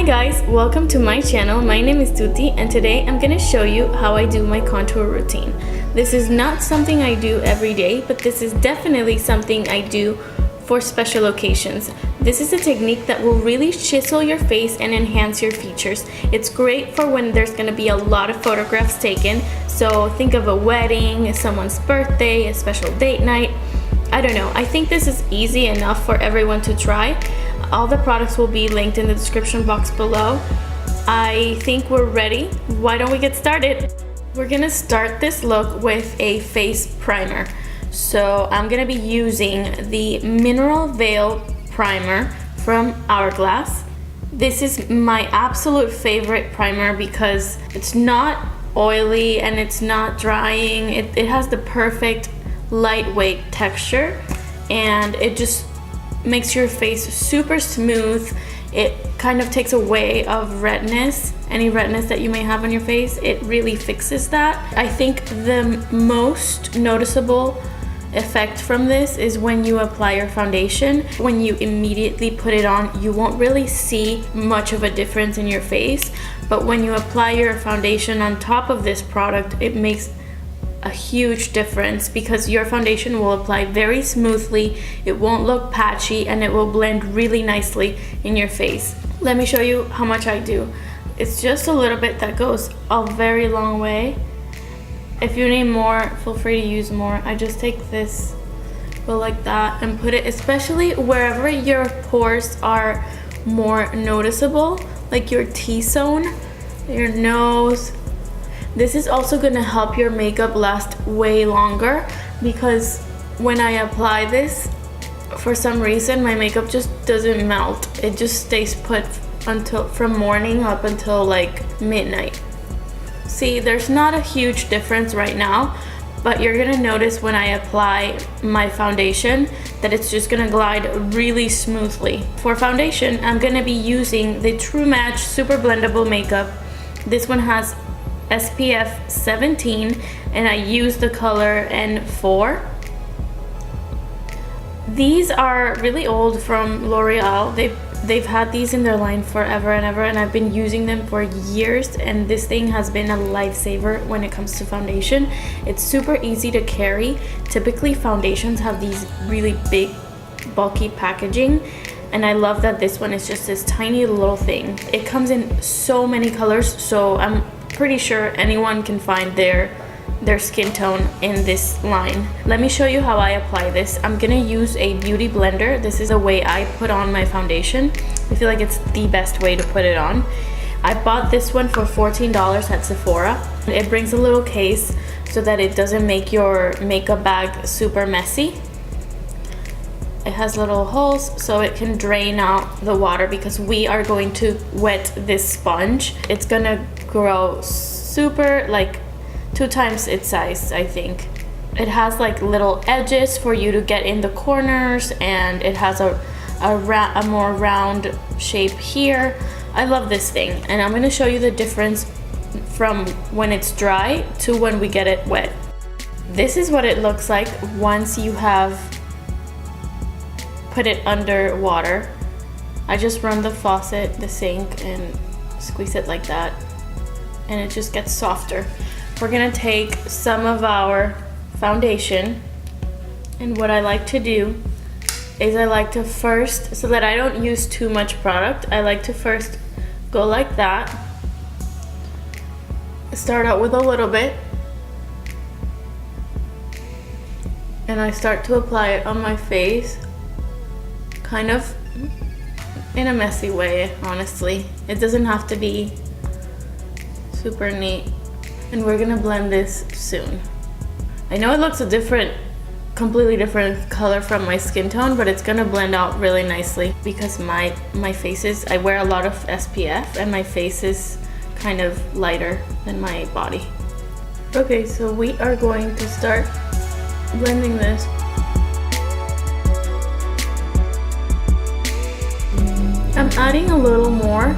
guys, welcome to my channel. My name is Tuti and today I'm gonna show you how I do my contour routine. This is not something I do every day, but this is definitely something I do for special occasions. This is a technique that will really chisel your face and enhance your features. It's great for when there's gonna be a lot of photographs taken. So think of a wedding, someone's birthday, a special date night. I don't know, I think this is easy enough for everyone to try. All the products will be linked in the description box below. I think we're ready. Why don't we get started? We're gonna start this look with a face primer. So I'm gonna be using the Mineral Veil Primer from Hourglass. This is my absolute favorite primer because it's not oily and it's not drying. It has the perfect lightweight texture and it just makes your face super smooth. It kind of takes away of redness, any redness that you may have on your face. It really fixes that. I think the most noticeable effect from this is when you apply your foundation. When you immediately put it on, you won't really see much of a difference in your face, but when you apply your foundation on top of this product, it makes a huge difference because your foundation will apply very smoothly, it won't look patchy, and it will blend really nicely in your face. Let me show you how much I do. It's just a little bit that goes a very long way. If you need more, feel free to use more. I just take this, go like that, and put it especially wherever your pores are more noticeable, like your T-zone, your nose. This is also gonna help your makeup last way longer because when I apply this, for some reason my makeup just doesn't melt. It just stays put until from morning up until like midnight. See, there's not a huge difference right now, but you're gonna notice when I apply my foundation that it's just gonna glide really smoothly. For foundation, I'm gonna be using the TruMatch Super Blendable Makeup. This one has SPF 17 and I use the color N4. These are really old from Loreal. They've had these in their line forever and ever, and I've been using them for years, and this thing has been a lifesaver when it comes to foundation. It's super easy to carry. Typically foundations have these really big bulky packaging, and I love that this one is just this tiny little thing. It comes in so many colors, so I'm pretty sure anyone can find their skin tone in this line. Let me show you how I apply this. I'm gonna use a beauty blender. This is the way I put on my foundation. I feel like it's the best way to put it on. I bought this one for $14 at Sephora. It brings a little case so that it doesn't make your makeup bag super messy. It has little holes so it can drain out the water because we are going to wet this sponge. It's gonna grow super, like 2 times its size, I think. It has like little edges for you to get in the corners, and it has a more round shape here. I love this thing, and I'm gonna show you the difference from when it's dry to when we get it wet. This is what it looks like once you have put it under water. I just run the faucet, the sink, and squeeze it like that, and it just gets softer. We're gonna take some of our foundation, and what I like to do is I like to first, so that I don't use too much product, I like to first go like that. Start out with a little bit, and I start to apply it on my face, kind of in a messy way, honestly. It doesn't have to be super neat. And we're gonna blend this soon. I know it looks a completely different color from my skin tone, but it's gonna blend out really nicely because my face is, I wear a lot of SPF and my face is kind of lighter than my body. Okay, so we are going to start blending this. I'm adding a little more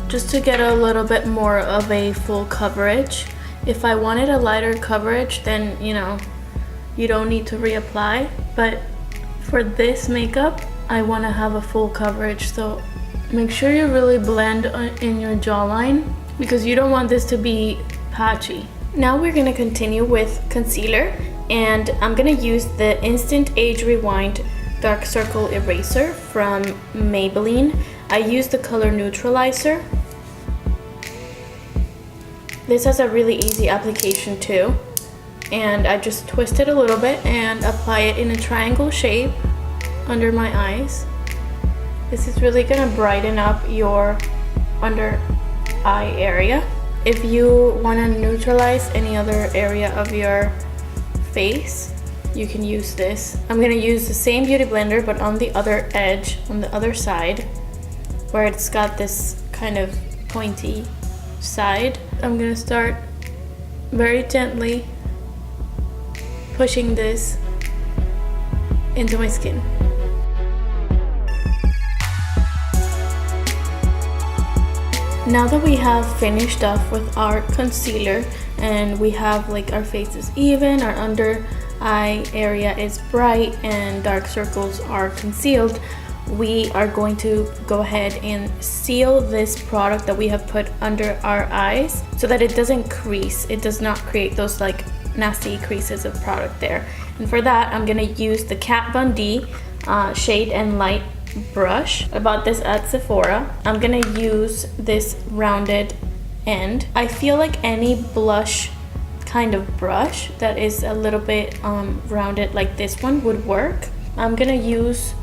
just to get a little bit more of a full coverage. If I wanted a lighter coverage, then you know, you don't need to reapply, but for this makeup I want to have a full coverage, so Make sure you really blend in your jawline because you don't want this to be patchy. Now we're gonna continue with concealer, and I'm gonna use the Instant Age Rewind Dark Circle Eraser from Maybelline. I use the color Neutralizer. This has a really easy application too, and I just twist it a little bit and apply it in a triangle shape under my eyes. This is really gonna brighten up your under eye area. If you wanna neutralize any other area of your face, you can use this. I'm gonna use the same beauty blender but on the other edge, on the other side, where it's got this kind of pointy side. I'm gonna start very gently pushing this into my skin. Now that we have finished off with our concealer and we have like our face is even, our under eye area is bright, and dark circles are concealed, we are going to go ahead and seal this product that we have put under our eyes so that it doesn't crease. It does not create those like nasty creases of product there. And for that, I'm gonna use the KatVonD Shade and Light brush. I bought this at Sephora. I'm gonna use this rounded end. I feel like any blush kind of brush that is a little bit rounded like this one would work. I'm gonna use,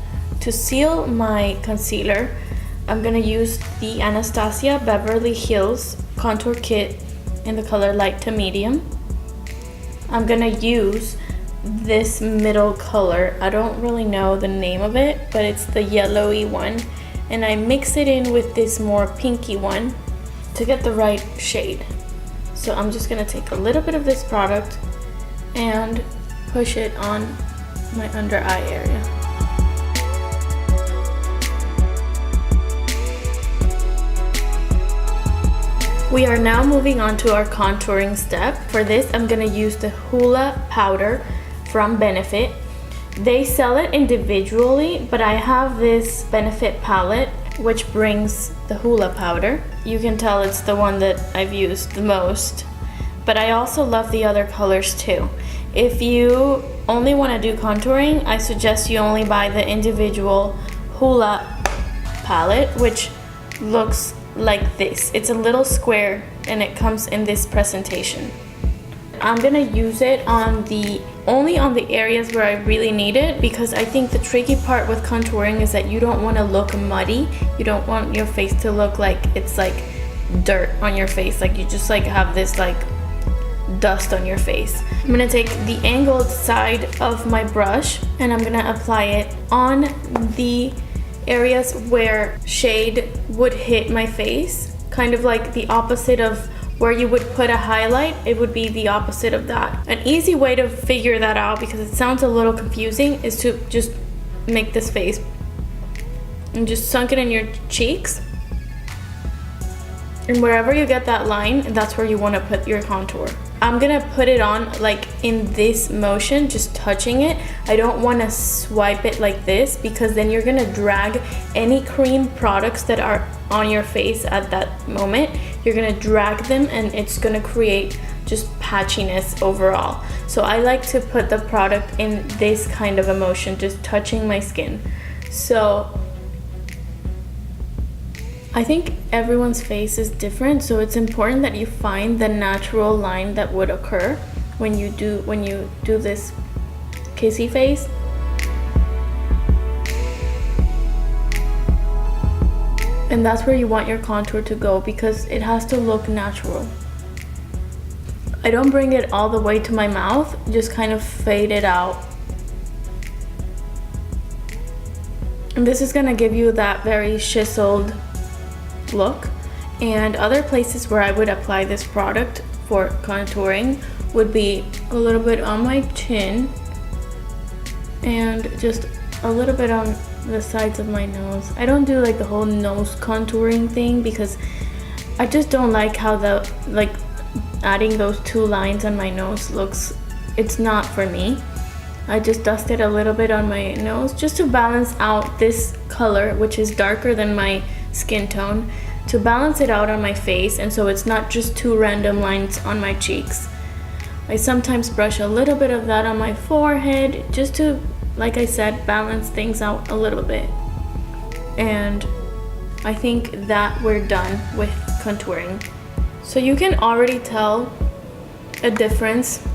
to seal my concealer, I'm gonna use the Anastasia Beverly Hills Contour Kit in the color light to medium. I'm gonna use this middle color. I don't really know the name of it, but it's the yellowy one, and I mix it in with this more pinky one to get the right shade. So I'm just gonna take a little bit of this product and push it on my under eye area. We are now moving on to our contouring step. For this, I'm gonna use the Hoola powder from Benefit. They sell it individually, but I have this Benefit palette which brings the Hoola powder. You can tell it's the one that I've used the most, but I also love the other colors too. If you only want to do contouring, I suggest you only buy the individual Hoola palette, which looks like this. It's a little square and it comes in this presentation. I'm gonna use it only on the areas where I really need it, because I think the tricky part with contouring is that you don't want to look muddy. You don't want your face to look like it's like dirt on your face, like you just like have this like dust on your face. I'm gonna take the angled side of my brush and I'm gonna apply it on the areas where shade would hit my face, kind of like the opposite of where you would put a highlight. It would be the opposite of that. An easy way to figure that out, because it sounds a little confusing, is to just make this face and just sunk it in your cheeks, and wherever you get that line, that's where you want to put your contour. I'm gonna put it on like in this motion, just touching it. I don't want to swipe it like this, because then you're gonna drag any cream products that are on your face at that moment. You're gonna drag them and it's gonna create just patchiness overall. So I like to put the product in this kind of a motion, just touching my skin. So I think everyone's face is different, so it's important that you find the natural line that would occur when you do this kissy face. And that's where you want your contour to go, because it has to look natural. I don't bring it all the way to my mouth, just kind of fade it out. And this is gonna give you that very chiseled look. And other places where I would apply this product for contouring would be a little bit on my chin and just a little bit on the sides of my nose. I don't do like the whole nose contouring thing, because I just don't like how the adding those two lines on my nose looks. It's not for me. I just dust it a little bit on my nose just to balance out this color, which is darker than my skin tone to balance it out on my face, and so it's not just two random lines on my cheeks. I sometimes brush a little bit of that on my forehead just to, like I said, balance things out a little bit. And I think that we're done with contouring. So you can already tell a difference.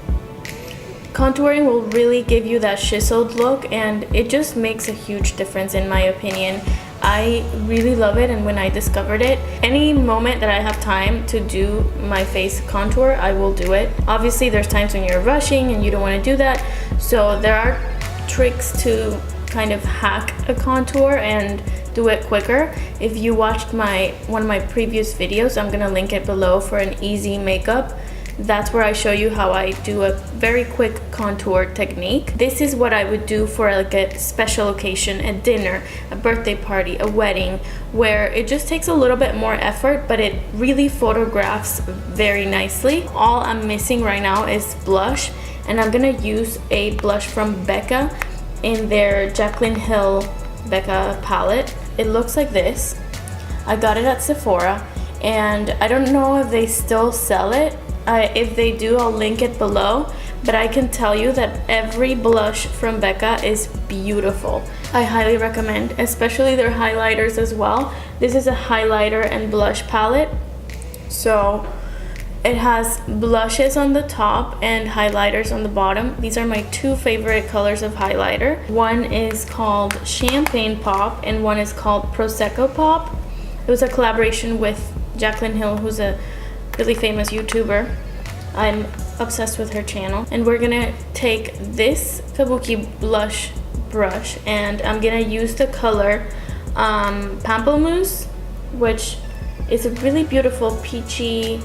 Contouring will really give you that chiseled look, and it just makes a huge difference in my opinion. I really love it, and when I discovered it, any moment that I have time to do my face contour, I will do it. Obviously there's times when you're rushing and you don't want to do that, so there are tricks to kind of hack a contour and do it quicker. If you watched one of my previous videos, I'm gonna link it below for an easy makeup. That's where I show you how I do a very quick contour technique. This is what I would do for like a special occasion, a dinner, a birthday party, a wedding, where it just takes a little bit more effort, but it really photographs very nicely. All I'm missing right now is blush, and I'm gonna use a blush from Becca in their Jaclyn Hill Becca palette. It looks like this. I got it at Sephora, and I don't know if they still sell it. If they do, I'll link it below, but I can tell you that every blush from Becca is beautiful. I highly recommend, especially their highlighters as well. This is a highlighter and blush palette, so it has blushes on the top and highlighters on the bottom. These are my two favorite colors of highlighter. One is called Champagne Pop and one is called Prosecco Pop. It was a collaboration with Jaclyn Hill, who's a really famous YouTuber. I'm obsessed with her channel. And we're gonna take this Kabuki blush brush and I'm gonna use the color Pamplemousse, which is a really beautiful peachy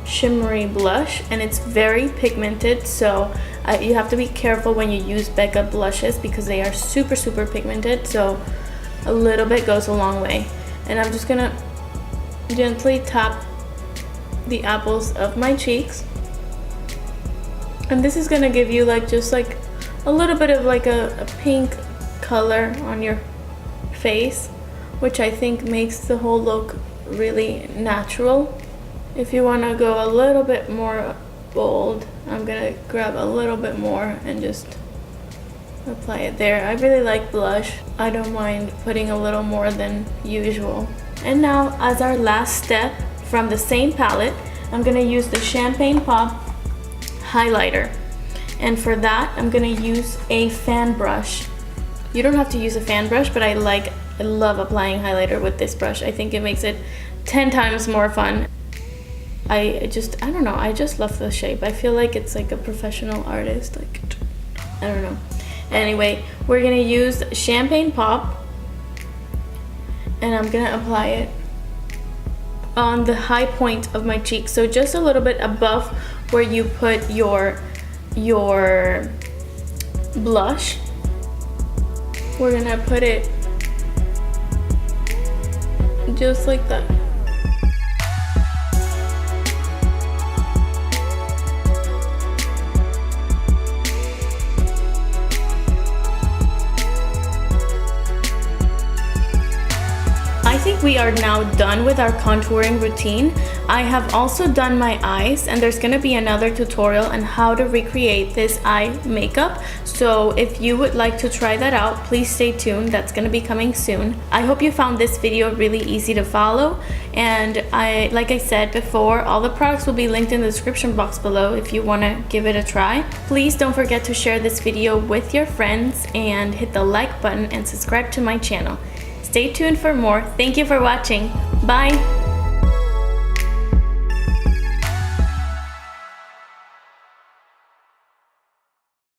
shimmery blush, and it's very pigmented, so you have to be careful when you use Becca blushes because they are super pigmented, so a little bit goes a long way. And I'm just gonna gently tap the apples of my cheeks, and this is gonna give you like just like a little bit of like a pink color on your face, which I think makes the whole look really natural. If you want to go a little bit more bold, I'm gonna grab a little bit more and just apply it there. I really like blush. I don't mind putting a little more than usual. And now, as our last step, from the same palette, I'm gonna use the Champagne Pop highlighter. And for that, I'm gonna use a fan brush. You don't have to use a fan brush, but I love applying highlighter with this brush. I think it makes it 10 times more fun. I don't know, I just love the shape. I feel like it's like a professional artist, like, I don't know. Anyway, we're gonna use Champagne Pop, and I'm gonna apply it on the high point of my cheek, so just a little bit above where you put your blush. We're gonna put it just like that. I think we are now done with our contouring routine. I have also done my eyes, and there's gonna be another tutorial on how to recreate this eye makeup. So if you would like to try that out, please stay tuned. That's gonna be coming soon. I hope you found this video really easy to follow. And like I said before, all the products will be linked in the description box below if you wanna give it a try. Please don't forget to share this video with your friends and hit the like button and subscribe to my channel. Stay tuned for more. Thank you for watching. Bye!